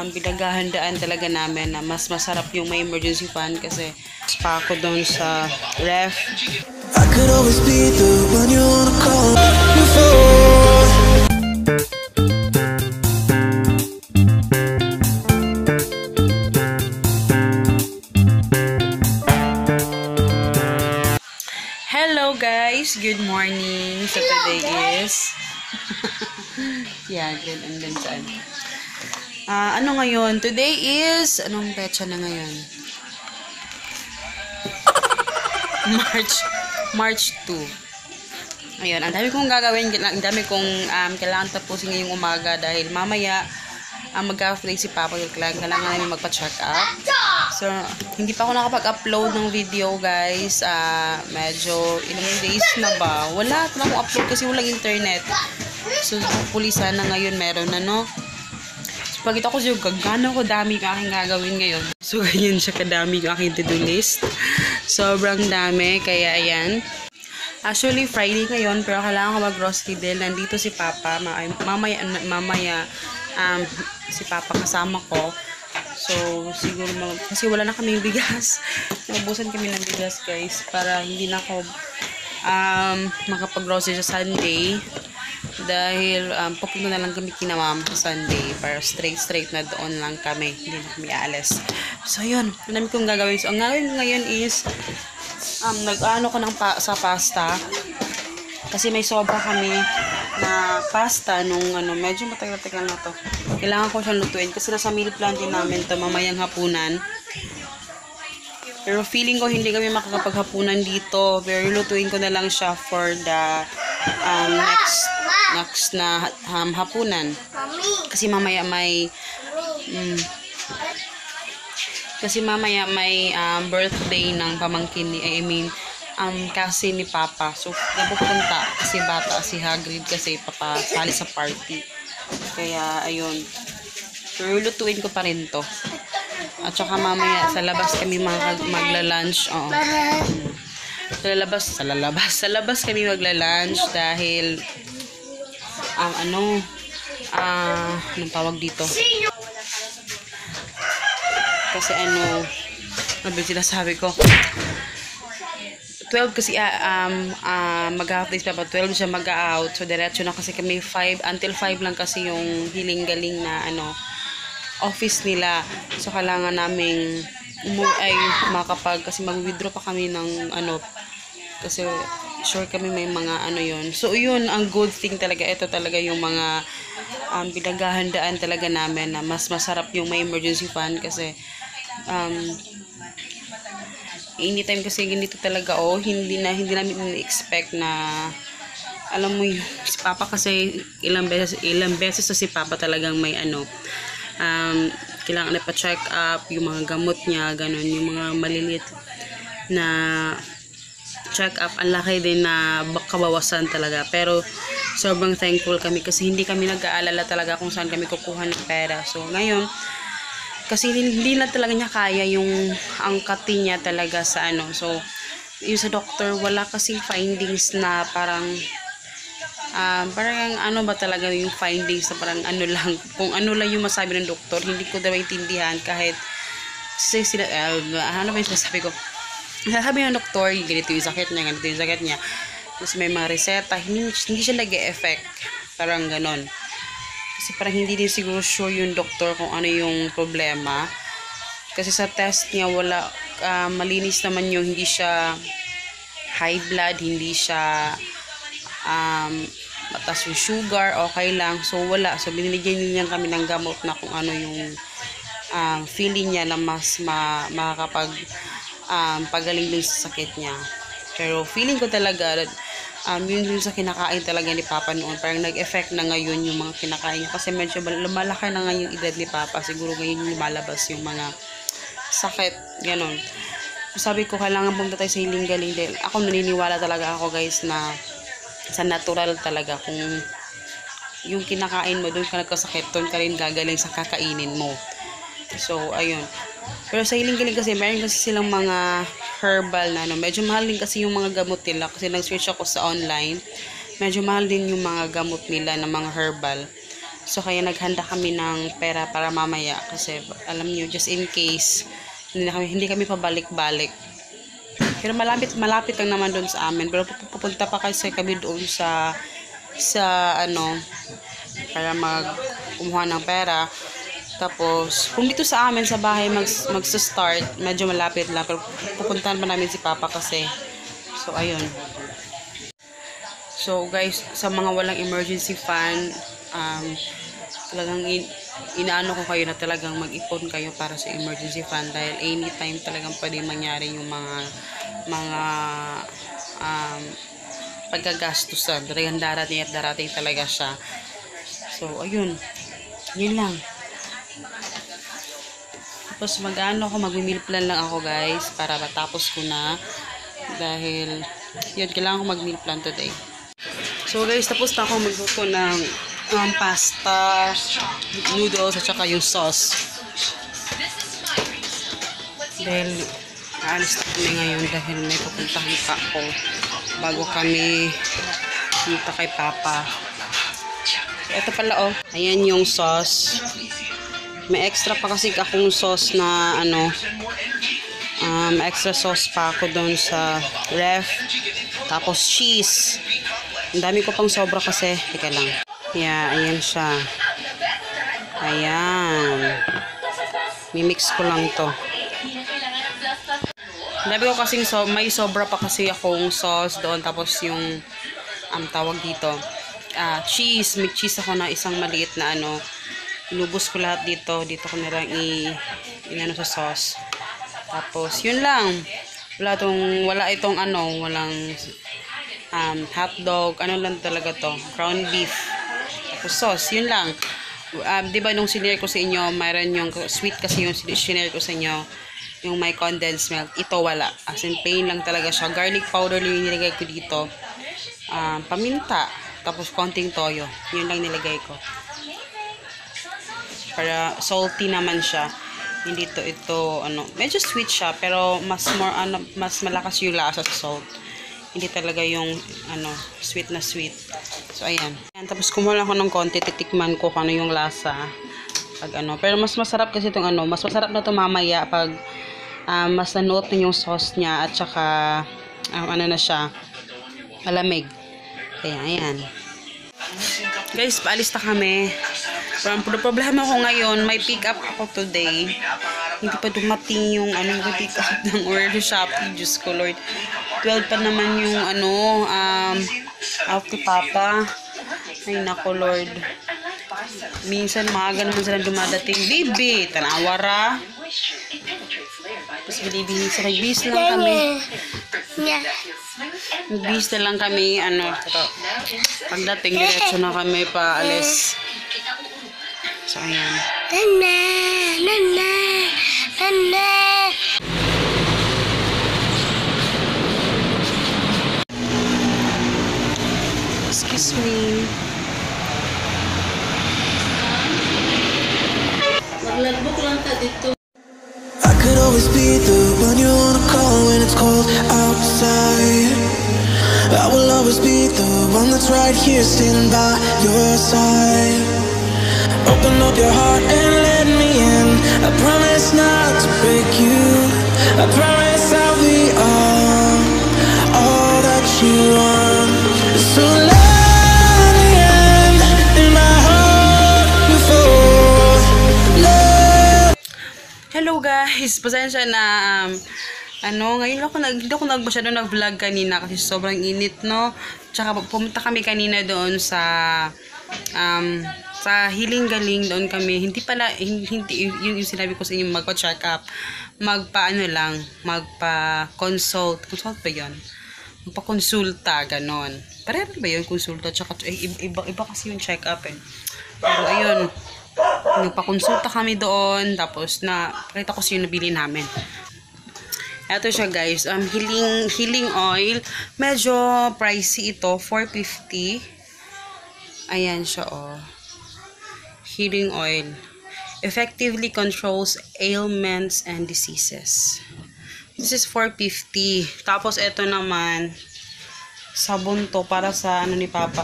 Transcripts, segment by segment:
pinaghahandaan talaga namin na mas masarap yung may emergency fund kasi pa ako doon sa ref. I could always be the one you wanna call me for. Hello guys, good morning. So today is yeah, good and then saan? Ano ngayon? Today is anong petsa na ngayon? March 2. Ayun, ang dami kong gagawin, ang dami kong kailangan tapusin ngayong umaga dahil mamaya mag-half-day si Papa, kailangan namin magpa-check up. So, hindi pa ako nakapag-upload ng video, guys. Medyo ilang days na ba? Wala na akong upload kasi walang internet. So, hopefully sana ngayon meron na, no? So, pag ito ko siya, gagana ko dami yung aking gagawin ngayon. So, ganyan siya kadami yung aking to-do list. Sobrang dami, kaya ayan. Actually, Friday ngayon, pero kailangan ko mag-grocery dahil nandito si Papa. Mamaya si Papa kasama ko. So, siguro kasi wala na kami bigas. Naubusan kami ng bigas, guys, para hindi na ako makapag-grocery sa Sunday. Dahil pupunta na lang kami kina Ma'am sa Sunday para straight na doon lang kami. Hindi na kami aalis. So, yun. Ang dami kong gagawin. So, ang gagawin ko ngayon is nag-ano ko sa pasta. Kasi may sobra kami na pasta nung medyo matagal-tagal na to. Kailangan ko siyang lutuin kasi nasa meal plan din namin to mamayang hapunan. Pero feeling ko hindi kami makakapaghapunan dito. Pero lutuin ko na lang siya for the next na hapunan. Kasi mamaya may birthday ng pamangkin ni kasi ni Papa. So, napupunta kasi bata si Hagrid kasi papasali sa party. Kaya, ayun. Pero lutuin ko pa rin to. At saka mamaya sa labas kami magla-lunch. Sa labas kami magla-lunch dahil anong tawag dito? Kasi ano sinasabi ko 12 kasi mag-half days pa 12 siya mag-out. So diretso na kasi kami 5 until 5 lang kasi yung hiling-galing na office nila. So kailangan naming kasi mag-withdraw pa kami ng kasi sure kami may mga yun. So yun ang good thing talaga. Ito talaga yung mga pinaghahandaan talaga namin na mas masarap yung may emergency fund kasi anytime kasi ganito talaga hindi namin expect na alam mo yung si Papa kasi ilang beses sa si Papa talagang may kailangan na pa-check up yung mga gamot niya, ganun, yung mga maliliit na check up, ang laki din na kabawasan talaga. Pero sobrang thankful kami kasi hindi kami nag-aalala talaga kung saan kami kukuha ng pera. So ngayon kasi hindi na talaga niya kaya yung angkatin niya talaga sa so yung sa doctor wala kasing findings na parang ba talaga yung findings na parang lang kung lang yung masabi ng doktor, hindi ko daw maintindihan kahit ba yung sinasabi ko, sabi ng doktor ganito yung sakit niya, tapos may mga reseta, hindi siya nag-e-effect, parang ganon. Kasi parang hindi din siguro sure yung doktor kung ano yung problema. Kasi sa test niya wala, malinis naman yung hindi siya high blood, hindi siya mataas yung sugar, okay lang. So wala. So binigyan niya kami ng gamot na kung ano yung feeling niya na mas pagaling din sa sakit niya. Pero feeling ko talaga yun sa kinakain talaga ni Papa noon, parang nag-effect na ngayon yung mga kinakain niya kasi medyo lumalaki na ngayon yung edad ni Papa, siguro ngayon yung lumalabas yung mga sakit, ganon. Sabi ko kailangan pumunta tayo sa hiling-galing dahil ako naniniwala talaga ako, guys, na sa natural talaga kung yung kinakain mo doon ka nagkasakit, doon ka rin gagaling sa kakainin mo. So ayun. Pero sa hiling-galing kasi meron kasi silang mga herbal na medyo mahal din kasi yung mga gamot nila kasi nag-search ako sa online. Medyo mahal din yung mga gamot nila na mga herbal. So, kaya naghanda kami ng pera para mamaya. Kasi, alam niyo, just in case, hindi kami pabalik-balik. Pero malapit lang naman doon sa amin. Pero pupunta pa kasi kami doon sa ano, para kumuha ng pera. Tapos, kung dito sa amin sa bahay magsa-start, medyo malapit lang. Pero pupuntahan pa namin si Papa kasi. So, ayun. So, guys, sa mga walang emergency fund, talagang inaano ko kayo na talagang mag-ipon kayo para sa emergency fund dahil anytime talagang pwede mangyari yung mga pagkagastusan. Darating talaga siya. So, ayun. Yun lang. Tapos mag-meal plan lang ako guys para matapos ko na dahil yun, kailangan ko mag-meal plan today. So guys, tapos na ako magluto ng pasta, noodles at saka yung sauce. Dahil aalis na kami ngayon dahil may pupuntahan pa ako bago kami punta kay Papa. Ito pala oh, ayan yung sauce. May extra pa kasi akong sauce na ano, extra sauce pa ako doon sa ref. Tapos cheese. Ang dami ko pang sobra kasi. Teka lang. Yeah, ayan siya. Ayan. Mimix ko lang to. Ang dami ko kasing may sobra pa kasi akong sauce doon. Tapos yung tawag dito. Cheese. May cheese ako na isang maliit na ano. Inubos ko lahat dito. Dito ko na lang inano sa sauce. Tapos, yun lang. Wala itong ano, walang hotdog. Ano lang talaga to? Ground beef. Tapos sauce, yun lang. Diba nung sinare ko sa inyo, mayroon yung sweet kasi yung sinare ko sa inyo. Yung may condensed milk. Ito wala. As in, plain lang talaga siya. Garlic powder lang yung nilagay ko dito. Paminta. Tapos, konting toyo. Yun lang nilagay ko. Para salty naman siya. Hindi ito ano, medyo sweet siya pero mas malakas yung lasa sa salt. Hindi talaga yung ano, sweet na sweet. So ayan. Tapos kumuha lang ako ng konti, titikman ko kung ano yung lasa. Pag ano, pero mas masarap kasi itong ano, mas masarap na ito mamaya pag mas na-note na yung sauce niya at saka ano na siya, malamig. Kaya ayan. Guys, paalis na kami. Problema ko ngayon, may pick up ako today. Hindi pa dumating yung ano, yung pick up ng order Shopee. Diyos ko Lord. 12 pa naman yung ano, out ni Papa. Ay nako Lord. Minsan maaga naman sila dumadating. Bibi, tanawara. Tapos bilibihin sa nagbis na lang kami. Nagbis na lang kami. Ano, pagdating diretso na kami paalis. So, ayan. Nana, nana, nana. Excuse me. Maglagbok lang ta dito. I could always be the one you wanna call when it's cold outside. I will always be the one that's right here standing by your side. Open up your heart and let me in. I promise not to break you. I promise I'll be all that you want. So let the end in my heart before love. Hello guys, pasensya na ano, ngayon hindi ako masyado nag-vlog kanina kasi sobrang init, no? Tsaka pumunta kami kanina doon sa Hiling Galing doon kami. Hindi yung sinabi ko sa inyo magpa-check up. Magpa-consult. Consult ba 'yon? Magpa-konsulta ganon. Pareho ba 'yon konsulta tsaka iba kasi yung check up eh. Pero ayun, nagpa-konsulta kami doon tapos pakita ko sa inyo nabili namin. Ito siya guys, healing oil. Medyo pricey ito, 450. Ayan siya oh. Healing oil. Effectively controls ailments and diseases. This is 450. Tapos ito naman, sabon to para sa ano ni Papa.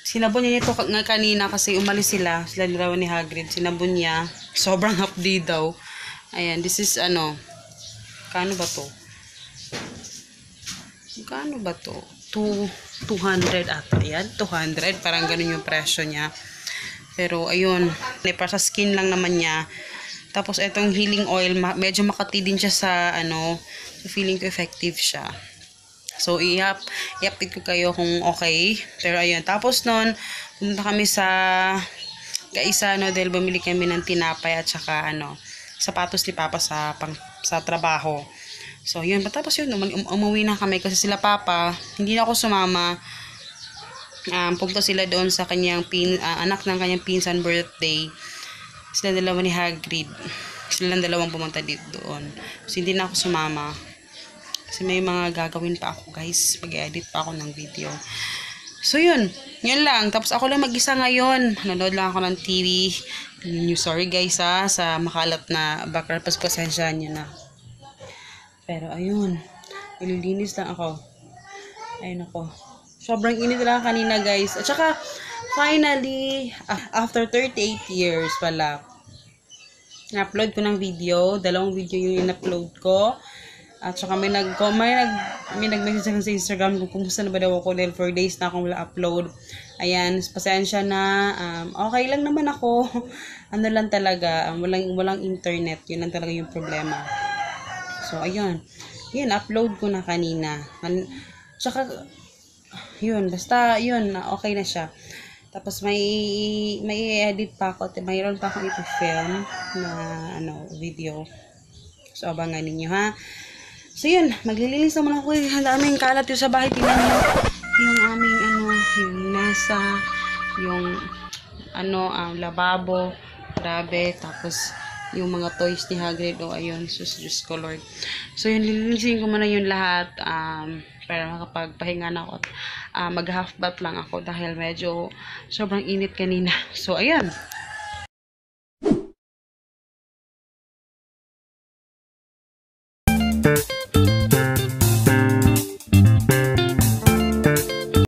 Sinabon niya ito nga kanina kasi umalis sila dalawa ni Hagrid. Sinabon niya. Sobrang hapdi daw. Ayan, this is ano. Kano ba to? Kano ba to? 200 ata. Ayan, 200. Parang ganun yung presyo niya. Pero ayun, para sa skin lang naman niya. Tapos itong healing oil, medyo makati din siya sa ano. So feeling ko effective siya. So, i-update ko kayo kung okay. Pero, ayun. Tapos nun, pumunta kami sa Kaisano dahil bumili kami ng tinapay at saka, sapatos ni Papa sa trabaho. So, yun. Tapos yun, umuwi na kami kasi sila Papa, hindi na ako sumama. Pumunta sila doon sa kanyang anak ng kanyang pinsan birthday. Sila dalawa ni Hagrid. Sila lang dalawang pumunta dito doon. So, hindi na ako sumama. Kasi may mga gagawin pa ako, guys. Mag-edit pa ako ng video. So, yun. Yun lang. Tapos, ako lang mag-isa ngayon. Nanood lang ako ng TV. Sorry, guys, sa makalat na background. Pasensyahan nyo na. Pero, ayun. Nililinis lang ako. Ayun ako. Sobrang init lang kanina, guys. At saka, finally, after 38 years pala, na-upload ko ng video. 2 video yung in-upload ko. At saka may nag-message sa Instagram kung kumusta na ba daw ako dahil 4 days na akong wala upload. Ayan, pasensya na. Okay lang naman ako. Ano lang talaga, walang internet. Yun lang talaga yung problema. So, ayun. Yun, upload ko na kanina. Tsaka, yun, basta, yun, okay na siya. Tapos, may edit pa ako. Mayroon pa akong ipifilm na, video. So, abangan ninyo, ha? So, yun. Maglilinis naman ako. Ang daming kalat yung sa bahay. Tingnan nyo. Yung aming, yung mesa. Yung, lababo. Grabe. Tapos, yung mga toys ni Hagrid. O, ayun. Diyos ko, Lord. So, yun. Lilinisin ko muna yun lahat. Para makapagpahinga na ako. Mag-half bath lang ako. Dahil medyo sobrang init kanina. So, ayun.